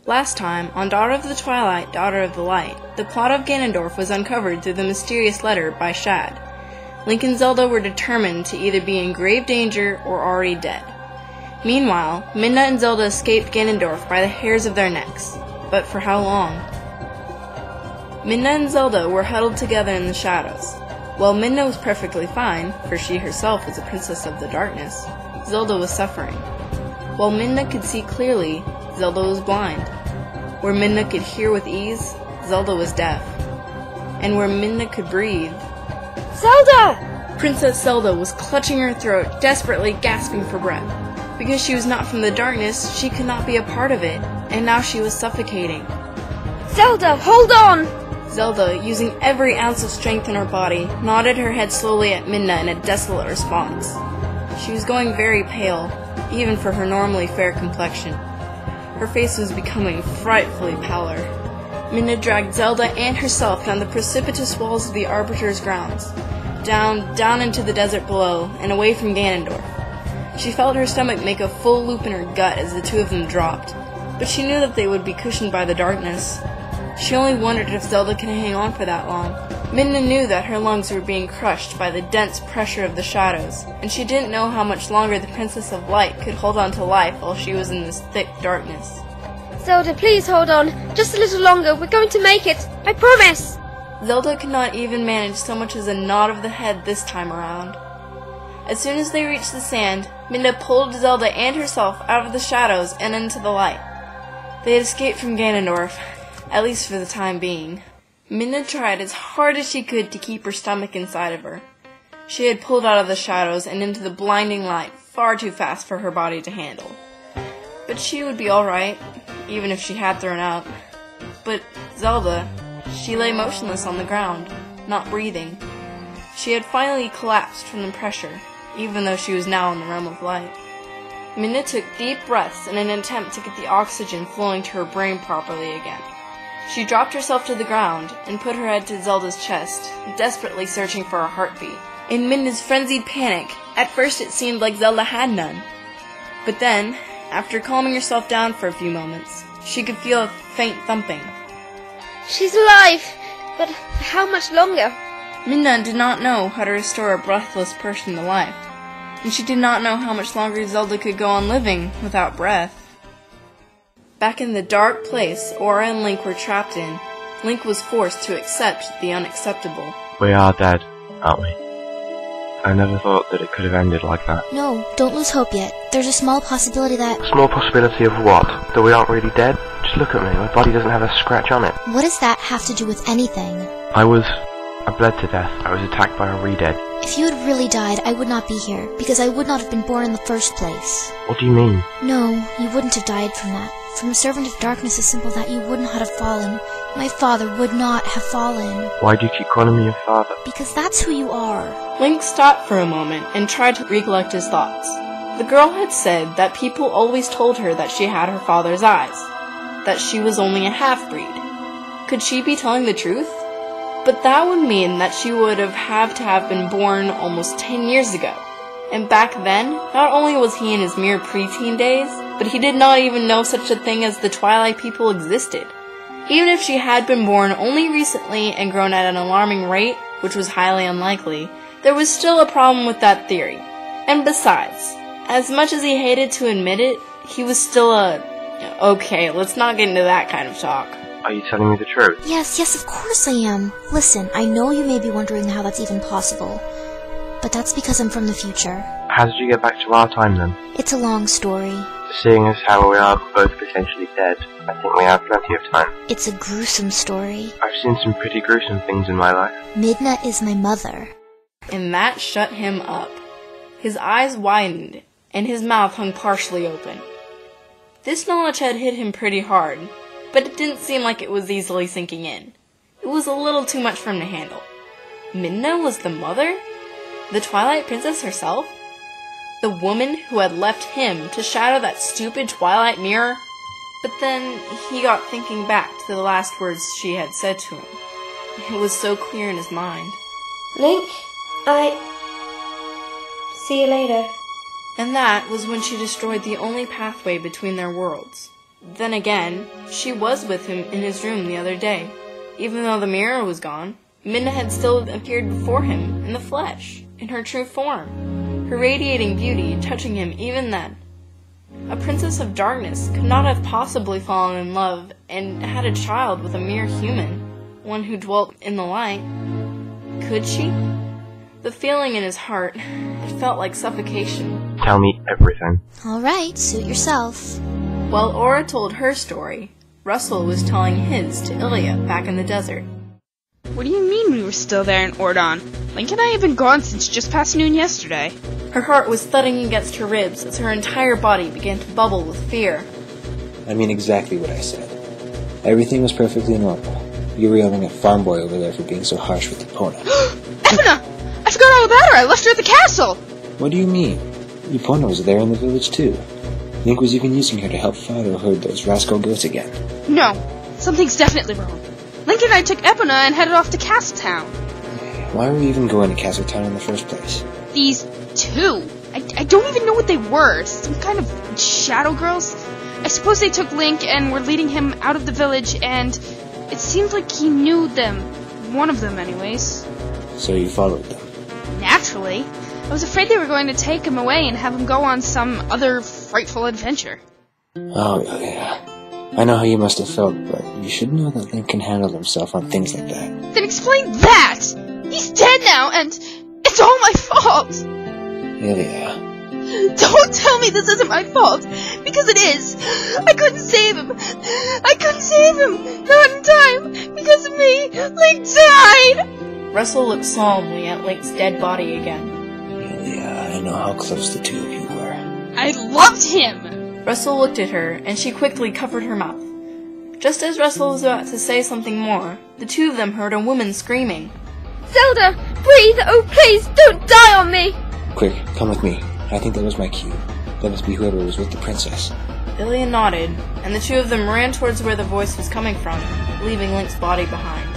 Last time, on Daughter of the Twilight, Daughter of the Light, the plot of Ganondorf was uncovered through the mysterious letter by Shad. Link and Zelda were determined to either be in grave danger or already dead. Meanwhile, Midna and Zelda escaped Ganondorf by the hairs of their necks. But for how long? Midna and Zelda were huddled together in the shadows. While Midna was perfectly fine, for she herself was a princess of the darkness, Zelda was suffering. While Midna could see clearly, Zelda was blind. Where Midna could hear with ease, Zelda was deaf. And where Midna could breathe... Zelda! Princess Zelda was clutching her throat, desperately gasping for breath. Because she was not from the darkness, she could not be a part of it, and now she was suffocating. Zelda, hold on! Zelda, using every ounce of strength in her body, nodded her head slowly at Midna in a desolate response. She was going very pale, even for her normally fair complexion. Her face was becoming frightfully pallor. Midna dragged Zelda and herself down the precipitous walls of the Arbiter's grounds, down into the desert below, and away from Ganondorf. She felt her stomach make a full loop in her gut as the two of them dropped, but she knew that they would be cushioned by the darkness. She only wondered if Zelda could hang on for that long. Midna knew that her lungs were being crushed by the dense pressure of the shadows, and she didn't know how much longer the Princess of Light could hold on to life while she was in this thick darkness. Zelda, please hold on. Just a little longer. We're going to make it. I promise. Zelda could not even manage so much as a nod of the head this time around. As soon as they reached the sand, Midna pulled Zelda and herself out of the shadows and into the light. They had escaped from Ganondorf, at least for the time being. Midna tried as hard as she could to keep her stomach inside of her. She had pulled out of the shadows and into the blinding light far too fast for her body to handle. But she would be alright, even if she had thrown up. But Zelda, she lay motionless on the ground, not breathing. She had finally collapsed from the pressure, even though she was now in the realm of light. Midna took deep breaths in an attempt to get the oxygen flowing to her brain properly again. She dropped herself to the ground and put her head to Zelda's chest, desperately searching for a heartbeat. In Midna's frenzied panic, at first it seemed like Zelda had none. But then, after calming herself down for a few moments, she could feel a faint thumping. She's alive, but how much longer? Midna did not know how to restore a breathless person to life, and she did not know how much longer Zelda could go on living without breath. Back in the dark place Aura and Link were trapped in, Link was forced to accept the unacceptable. We are dead, aren't we? I never thought that it could have ended like that. No, don't lose hope yet. There's a small possibility that... Small possibility of what? That we aren't really dead? Just look at me, my body doesn't have a scratch on it. What does that have to do with anything? I bled to death. I was attacked by a re-dead. If you had really died, I would not be here, because I would not have been born in the first place. What do you mean? No, you wouldn't have died from that. From a servant of darkness as simple that you would not have fallen. My father would not have fallen. Why do you keep calling me your father? Because that's who you are. Link stopped for a moment and tried to recollect his thoughts. The girl had said that people always told her that she had her father's eyes, that she was only a half-breed. Could she be telling the truth? But that would mean that she would have to have been born almost 10 years ago. And back then, not only was he in his mere preteen days, but he did not even know such a thing as the Twilight people existed. Even if she had been born only recently and grown at an alarming rate, which was highly unlikely, there was still a problem with that theory. And besides, as much as he hated to admit it, he was still okay, let's not get into that kind of talk. Are you telling me the truth? Yes, of course I am. Listen, I know you may be wondering how that's even possible, but that's because I'm from the future. How did you get back to our time then? It's a long story. Seeing as how we are both potentially dead, I think we have plenty of time. It's a gruesome story. I've seen some pretty gruesome things in my life. Midna is my mother. And that shut him up. His eyes widened, and his mouth hung partially open. This knowledge had hit him pretty hard, but it didn't seem like it was easily sinking in. It was a little too much for him to handle. Midna was the mother? The Twilight Princess herself? The woman who had left him to shadow that stupid Twilight mirror? But then he got thinking back to the last words she had said to him. It was so clear in his mind. Link, see you later. And that was when she destroyed the only pathway between their worlds. Then again, she was with him in his room the other day. Even though the mirror was gone, Midna had still appeared before him in the flesh, in her true form, her radiating beauty touching him even then. A princess of darkness could not have possibly fallen in love and had a child with a mere human, one who dwelt in the light. Could she? The feeling in his heart, it felt like suffocation. Tell me everything. All right, suit yourself. While Aura told her story, Russell was telling his to Ilya back in the desert. What do you mean we were still there in Ordon? Link and I have been gone since just past noon yesterday. Her heart was thudding against her ribs as her entire body began to bubble with fear. I mean exactly what I said. Everything was perfectly normal. You were yelling at Farm Boy over there for being so harsh with Epona. Epona! I forgot all about her! I left her at the castle! What do you mean? Epona was there in the village too. Link was even using her to help Fido herd those rascal goats again. No, something's definitely wrong. Link and I took Epona and headed off to Castletown. Why were we even going to Castletown in the first place? These two. I don't even know what they were. Some kind of shadow girls? I suppose they took Link and were leading him out of the village, and it seemed like he knew them. One of them, anyways. So you followed them? Naturally. I was afraid they were going to take him away and have him go on some other frightful adventure. Oh, yeah. I know how you must have felt, but you should know that Link can handle himself on things like that. Then explain that! He's dead now, and it's all my fault! Ilya. Don't tell me this isn't my fault, because it is. I couldn't save him. I couldn't save him. Not in time. Because of me, Link died! Russell looked solemnly at Link's dead body again. Ilya, I know how close the two of you were. I loved him! Russell looked at her, and she quickly covered her mouth. Just as Russell was about to say something more, the two of them heard a woman screaming. Zelda, breathe! Oh, please, don't die on me! Quick, come with me. I think that was my cue. That must be whoever was with the princess. Ilya nodded, and the two of them ran towards where the voice was coming from, leaving Link's body behind.